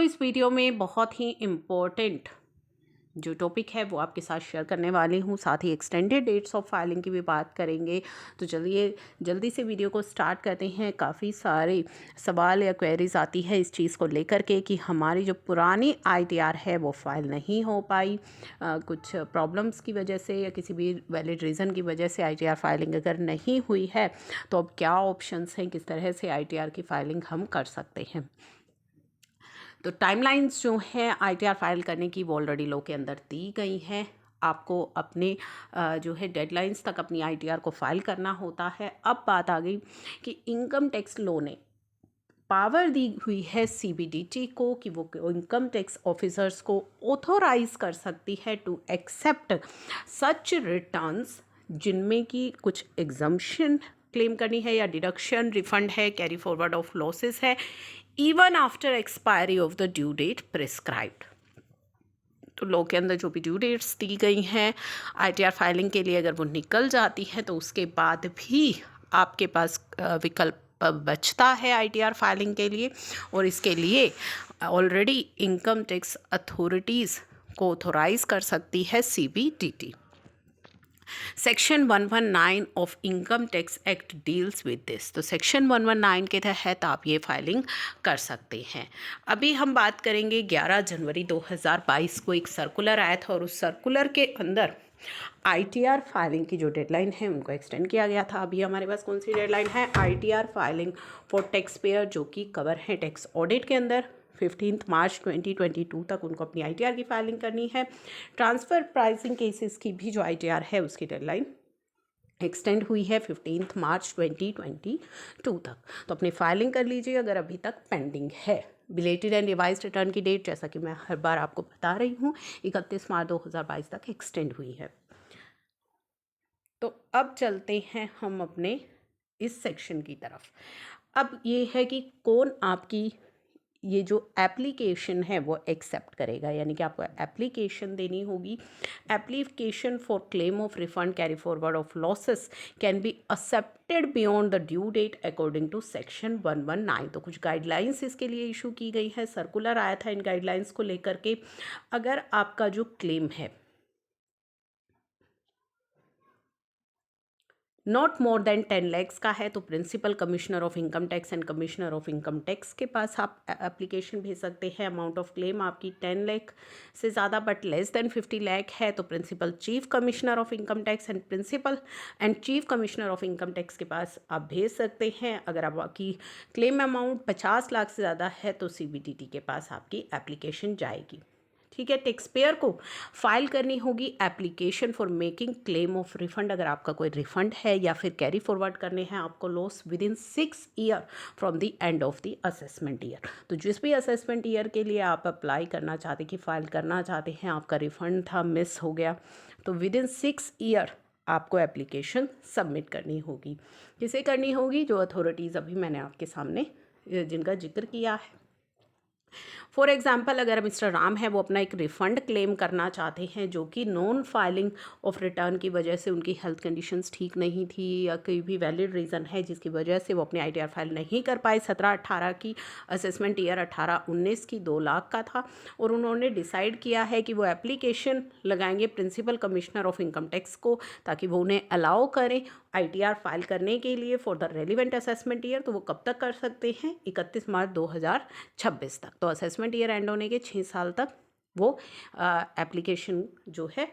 इस वीडियो में बहुत ही इम्पोर्टेंट जो टॉपिक है वो आपके साथ शेयर करने वाली हूँ। साथ ही एक्सटेंडेड डेट्स ऑफ फाइलिंग की भी बात करेंगे। तो चलिए जल्दी से वीडियो को स्टार्ट करते हैं। काफ़ी सारे सवाल या क्वेरीज आती है इस चीज़ को लेकर के कि हमारी जो पुरानी ITR है वो फाइल नहीं हो पाई, कुछ प्रॉब्लम्स की वजह से या किसी भी वैलिड रीज़न की वजह से ITR फाइलिंग अगर नहीं हुई है तो अब क्या ऑप्शंस हैं, किस तरह से ITR की फाइलिंग हम कर सकते हैं। तो टाइमलाइंस जो है ITR फाइल करने की वो ऑलरेडी लॉ के अंदर दी गई हैं। आपको अपने जो है डेडलाइंस तक अपनी ITR को फाइल करना होता है। अब बात आ गई कि इनकम टैक्स लॉ ने पावर दी हुई है CBDT को कि वो इनकम टैक्स ऑफिसर्स को ऑथोराइज कर सकती है टू एक्सेप्ट सच रिटर्न्स जिनमें कि कुछ एग्जम्पशन क्लेम करनी है या डिडक्शन, रिफंड है, कैरी फॉरवर्ड ऑफ लॉसेस है, even after expiry of the due date prescribed. तो लॉ के अंदर जो भी ड्यू डेट्स दी गई हैं ITR फाइलिंग के लिए, अगर वो निकल जाती है तो उसके बाद भी आपके पास विकल्प बचता है ITR फाइलिंग के लिए। और इसके लिए ऑलरेडी इनकम टैक्स अथॉरिटीज़ को ऑथोराइज कर सकती है CBDT। Section 119 of income tax act deals with this. तो सेक्शन 119 के तहत आप ये फाइलिंग कर सकते हैं। अभी हम बात करेंगे 11 जनवरी 2022 को एक सर्कुलर आया था और उस सर्कुलर के अंदर ITR फाइलिंग की जो डेडलाइन है उनको एक्सटेंड किया गया था। अभी हमारे पास कौन सी डेडलाइन है? ITR filing for tax payer जो कि कवर है टैक्स ऑडिट के अंदर 15 मार्च 2022 तक उनको अपनी ITR की फाइलिंग करनी है। ट्रांसफ़र प्राइसिंग केसेस की भी जो ITR है उसकी डेडलाइन एक्सटेंड हुई है 15 मार्च 2022 तक। तो अपनी फाइलिंग कर लीजिए अगर अभी तक पेंडिंग है। बिलेटेड एंड रिवाइज्ड रिटर्न की डेट जैसा कि मैं हर बार आपको बता रही हूँ 31 मार्च 2022 तक एक्सटेंड हुई है। तो अब चलते हैं हम अपने इस सेक्शन की तरफ। अब ये है कि कौन आपकी ये जो एप्लीकेशन है वो एक्सेप्ट करेगा, यानी कि आपको एप्लीकेशन देनी होगी। Application for claim of refund carry forward of losses can be accepted beyond the due date according to section 119। तो कुछ गाइडलाइंस इसके लिए इशू की गई है, सर्कुलर आया था इन गाइडलाइंस को लेकर के। अगर आपका जो क्लेम है नॉट मोर देन 10 लैक्स का है तो principal commissioner of income tax and commissioner of income tax के पास आप एप्लीकेशन भेज सकते हैं। अमाउंट ऑफ क्लेम आपकी 10 लाख से ज़्यादा बट लेस देन 50 लाख है तो principal chief commissioner of income tax and principal and chief commissioner of income tax के पास आप भेज सकते हैं। अगर आपकी क्लेम अमाउंट 50 लाख से ज़्यादा है तो CBDT के पास आपकी एप्लीकेशन जाएगी। ठीक है, टैक्स पेयर को फाइल करनी होगी application for making claim of refund. अगर आपका कोई रिफंड है या फिर कैरी फॉरवर्ड करने हैं आपको loss with in 6 year from the end of the assessment year. तो जिस भी असेसमेंट ईयर के लिए आप अप्लाई करना चाहते कि फाइल करना चाहते हैं, आपका रिफंड था मिस हो गया, तो विद इन 6 ईयर आपको एप्लीकेशन सबमिट करनी होगी। किसे करनी होगी? जो अथॉरिटीज़ अभी मैंने आपके सामने जिनका जिक्र किया है। फॉर एग्जाम्पल अगर मिस्टर राम है वो अपना एक रिफ़ंड क्लेम करना चाहते हैं जो कि नॉन फाइलिंग ऑफ रिटर्न की वजह से उनकी हेल्थ कंडीशंस ठीक नहीं थी या कोई भी वैलिड रीज़न है जिसकी वजह से वो अपनी ITR फाइल नहीं कर पाए। 17-18 की असेसमेंट ईयर 18-19 की 2 लाख का था और उन्होंने डिसाइड किया है कि वो एप्लीकेशन लगाएंगे principal commissioner of income tax को ताकि वो उन्हें अलाउ करें ITR फाइल करने के लिए for the relevant assessment year. तो वो कब तक कर सकते हैं? 31 मार्च 2026 तक। तो असेसमेंट ईयर एंड होने के 6 साल तक वो एप्लीकेशन जो है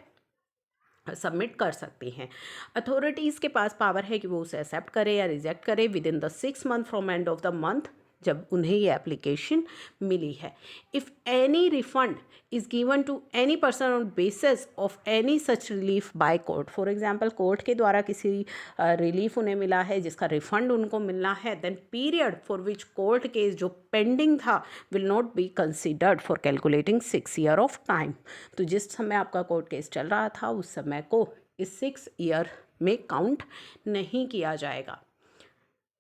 सबमिट कर सकते हैं। अथॉरिटीज़ के पास पावर है कि वो उसे एक्सेप्ट करे या रिजेक्ट करे within the 6 month from end of the month जब उन्हें ये एप्लीकेशन मिली है। If any refund is given to any person on basis of any such relief by court. For example court के द्वारा किसी रिलीफ उन्हें मिला है जिसका रिफंड उनको मिलना है, then period for which court case जो पेंडिंग था will not be considered for calculating 6 year of time. तो जिस समय आपका कोर्ट केस चल रहा था उस समय को इस 6 ईयर में काउंट नहीं किया जाएगा।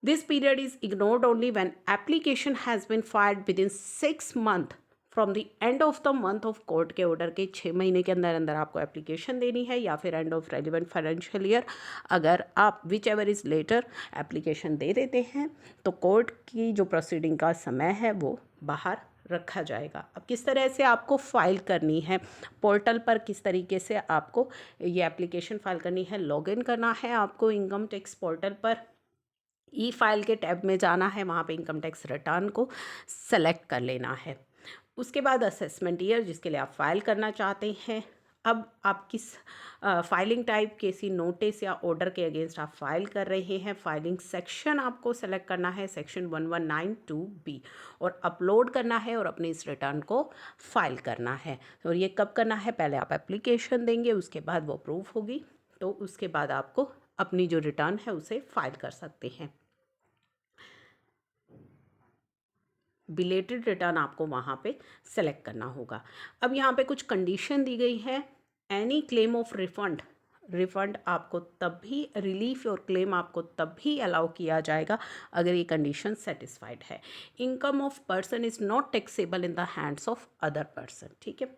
This period is ignored only when application has been filed within 6 months from the end of the month of court के ऑर्डर के 6 महीने के अंदर अंदर आपको एप्लीकेशन देनी है या फिर end of relevant financial year. अगर आप whichever is later application दे देते हैं तो कोर्ट की जो प्रोसीडिंग का समय है वो बाहर रखा जाएगा। अब किस तरह से आपको फ़ाइल करनी है, पोर्टल पर किस तरीके से आपको ये एप्लीकेशन फ़ाइल करनी है, लॉगिन करना है आपको इनकम टैक्स पोर्टल पर, ई फाइल के टैब में जाना है, वहाँ पे इनकम टैक्स रिटर्न को सेलेक्ट कर लेना है। उसके बाद असेसमेंट ईयर जिसके लिए आप फाइल करना चाहते हैं। अब आप किस फाइलिंग टाइप, किसी नोटिस या ऑर्डर के अगेंस्ट आप फाइल कर रहे हैं, फाइलिंग सेक्शन आपको सेलेक्ट करना है, सेक्शन 1192B, और अपलोड करना है और अपने इस रिटर्न को फाइल करना है। और ये कब करना है, पहले आप एप्लीकेशन देंगे, उसके बाद वो अप्रूव होगी, तो उसके बाद आपको अपनी जो रिटर्न है उसे फाइल कर सकते हैं। बिलेटेड रिटर्न आपको वहाँ पे सेलेक्ट करना होगा। अब यहाँ पे कुछ कंडीशन दी गई है। एनी क्लेम ऑफ रिफ़ंड आपको तब भी, रिलीफ और क्लेम आपको तब भी अलाउ किया जाएगा अगर ये कंडीशन सेटिस्फाइड है। Income of person is not taxable in the hands of other person, ठीक है।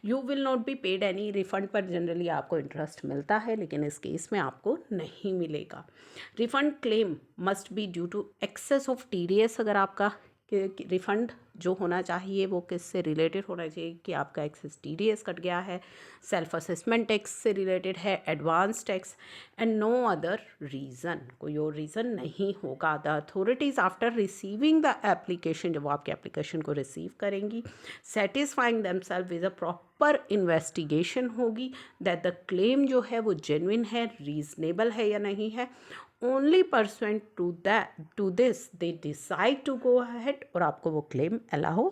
You will not be paid any, refund पर जनरली आपको इंटरेस्ट मिलता है लेकिन इस केस में आपको नहीं मिलेगा। Refund claim must be due to excess of TDS, अगर आपका कि रिफ़ंड जो होना चाहिए वो किससे रिलेटेड होना चाहिए कि आपका एक्सेस TDS कट गया है, सेल्फ असेसमेंट टैक्स से रिलेटेड है, advance tax, and no other reason, कोई और रीज़न नहीं होगा। The authorities after receiving the application, जब वो आपके एप्लीकेशन को रिसीव करेंगी, satisfying themselves with a proper investigation होगी दैट द क्लेम जो है वो जेन्युइन है, रीज़नेबल है या नहीं है। Only pursuant to this they decide to go ahead, और आपको वो क्लेम अलाउ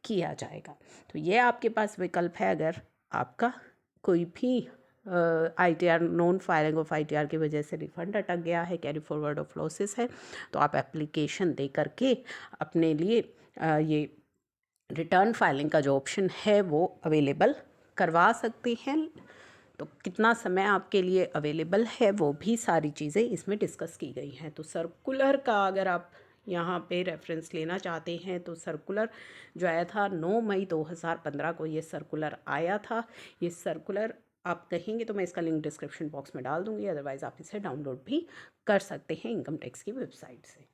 किया जाएगा। तो ये आपके पास विकल्प है। अगर आपका कोई भी ITR, non filing of ITR की वजह से रिफ़ंड अटक गया है, कैरी फॉरवर्ड ऑफ लॉसेस है, तो आप एप्लीकेशन दे करके अपने लिए ये रिटर्न फाइलिंग का जो ऑप्शन है वो अवेलेबल करवा सकते हैं। तो कितना समय आपके लिए अवेलेबल है वो भी सारी चीज़ें इसमें डिस्कस की गई हैं। तो सर्कुलर का अगर आप यहाँ पे रेफरेंस लेना चाहते हैं तो सर्कुलर जो आया था 9 मई 2015 को, ये सर्कुलर आया था। ये सर्कुलर आप कहेंगे तो मैं इसका लिंक डिस्क्रिप्शन बॉक्स में डाल दूँगी, अदरवाइज़ आप इसे डाउनलोड भी कर सकते हैं इनकम टैक्स की वेबसाइट से।